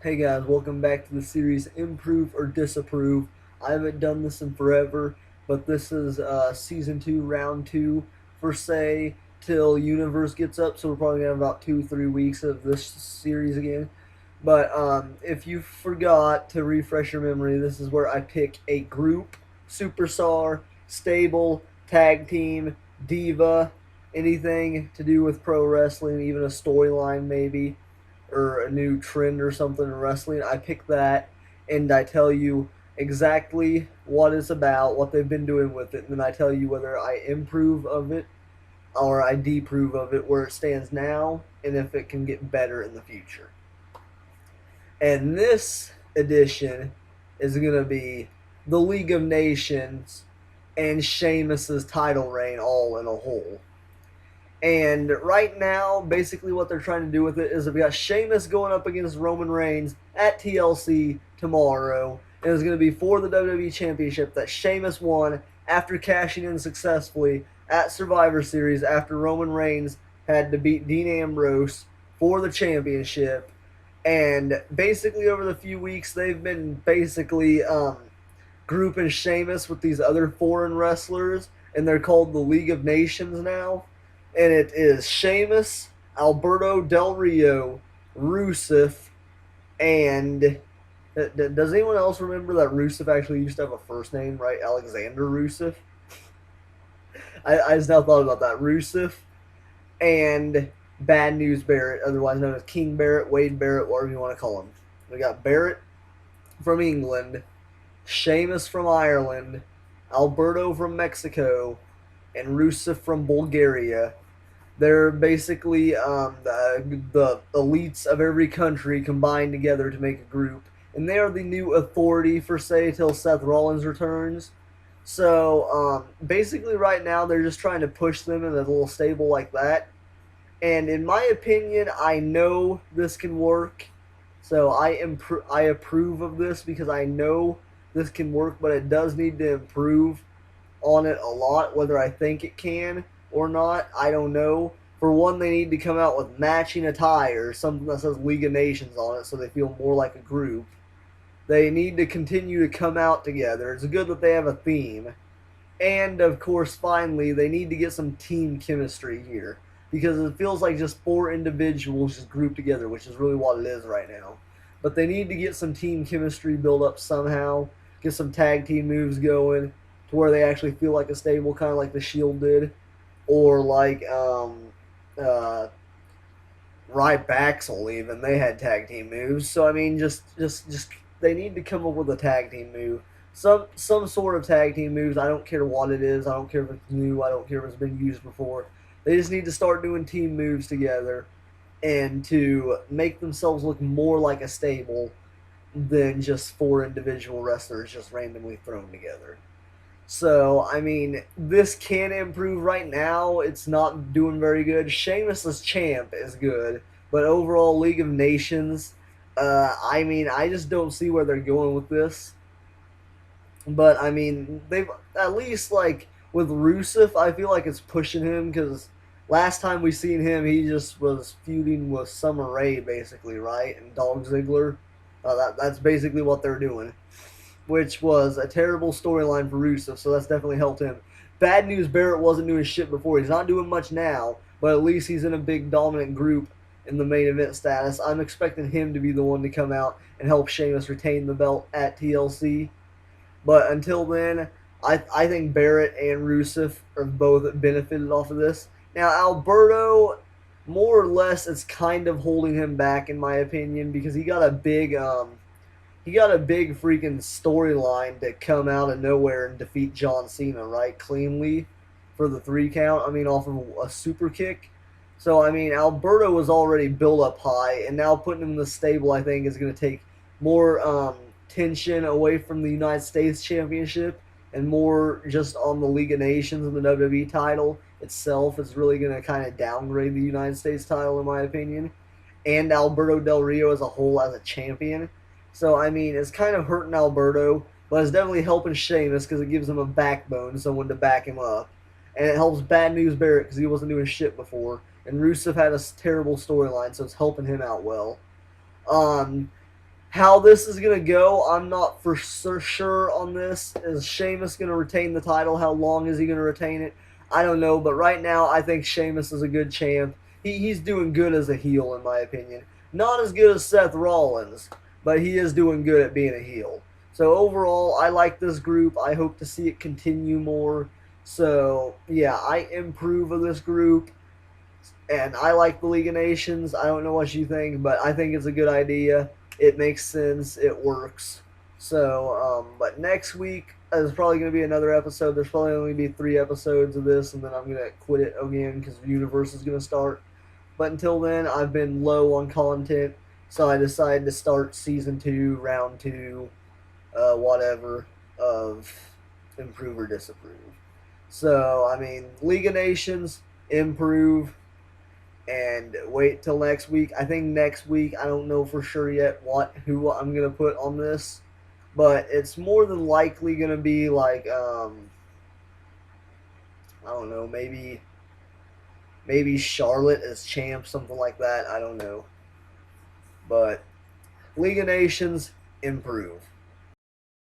Hey guys, welcome back to the series Improve or Disapprove. I haven't done this in forever, but this is season 2, round 2 for say till Universe gets up, so we're probably gonna have about 2 3 weeks of this series again. But if you forgot to refresh your memory, this is where I pick a group, superstar, stable, tag team, diva, anything to do with pro wrestling, even a storyline maybe or a new trend or something in wrestling, I pick that and I tell you exactly what it's about, what they've been doing with it, and then I tell you whether I improve of it or I deprove of it where it stands now and if it can get better in the future. And this edition is going to be the League of Nations and Sheamus's title reign all in a whole. And right now, basically what they're trying to do with it is we got Sheamus going up against Roman Reigns at TLC tomorrow. And it's going to be for the WWE Championship that Sheamus won after cashing in successfully at Survivor Series after Roman Reigns had to beat Dean Ambrose for the championship. And basically, over the few weeks, they've been basically grouping Sheamus with these other foreign wrestlers, and they're called the League of Nations now. And it is Sheamus, Alberto Del Rio, Rusev, and does anyone else remember that Rusev actually used to have a first name, right? Alexander Rusev. I just now thought about that. Rusev and Bad News Barrett, otherwise known as King Barrett, Wade Barrett, whatever you want to call him. We got Barrett from England, Sheamus from Ireland, Alberto from Mexico, and Rusev from Bulgaria. They're basically the elites of every country combined together to make a group, and they are the new authority for say till Seth Rollins returns. So basically, right now they're just trying to push them in a little stable like that. And in my opinion, I know this can work. So I approve of this because I know this can work, but it does need to improve on it a lot. Whether I think it can or not, I don't know. For one, they need to come out with matching attire, something that says League of Nations on it, so they feel more like a group. They need to continue to come out together. It's good that they have a theme. And, of course, finally, they need to get some team chemistry here. Because it feels like just four individuals just grouped together, which is really what it is right now. But they need to get some team chemistry built up somehow, get some tag team moves going to where they actually feel like a stable, kind of like the Shield did, or like uh, Ryback's even they had tag team moves. So I mean, just they need to come up with a tag team move, some sort of tag team moves. I don't care what it is. I don't care if it's new. I don't care if it's been used before. They just need to start doing team moves together and to make themselves look more like a stable than just four individual wrestlers just randomly thrown together. So, I mean, this can improve right now. It's not doing very good. Sheamus as champ is good, but overall League of Nations, I mean, I just don't see where they're going with this. But I mean, they've at least like with Rusev, I feel like it's pushing him because last time we seen him, he just was feuding with Summer Rae basically, right? And Dolph Ziggler. That's basically what they're doing, which was a terrible storyline for Rusev, so that's definitely helped him. Bad News Barrett wasn't doing shit before. He's not doing much now, but at least he's in a big dominant group in the main event status. I'm expecting him to be the one to come out and help Sheamus retain the belt at TLC. But until then, I think Barrett and Rusev are both benefited off of this. Now Alberto, more or less, it's kind of holding him back in my opinion because he got a big freaking storyline to come out of nowhere and defeat John Cena, right? Cleanly for the 3 count. I mean, off of a super kick. So, I mean, Alberto was already built up high, and now putting him in the stable, I think, is going to take more tension away from the United States Championship and more just on the League of Nations and the WWE title itself. It's really going to kind of downgrade the United States title, in my opinion, and Alberto Del Rio as a whole as a champion. So, I mean, it's kind of hurting Alberto, but it's definitely helping Sheamus because it gives him a backbone, someone to back him up. And it helps Bad News Barrett because he wasn't doing shit before. And Rusev had a terrible storyline, so it's helping him out well. Um, How this is gonna go, I'm not for sure on this. Is Sheamus gonna retain the title? How long is he gonna retain it? I don't know, but right now I think Sheamus is a good champ. He's doing good as a heel, in my opinion. Not as good as Seth Rollins, but he is doing good at being a heel. So overall, I like this group. I hope to see it continue more. So yeah, I improve of this group, and I like the League of Nations. I don't know what you think, but I think it's a good idea. It makes sense. It works. So, but next week is probably going to be another episode. There's probably only going to be 3 episodes of this, and then I'm going to quit it again because the universe is going to start. But until then, I've been low on content, so I decided to start season 2, round 2, whatever, of Improve or Disapprove. So, I mean, League of Nations, improve, and wait till next week. I think next week, I don't know for sure yet who I'm gonna put on this, but it's more than likely gonna be like I don't know, maybe Charlotte as champ, something like that. I don't know, but League of Nations, improve.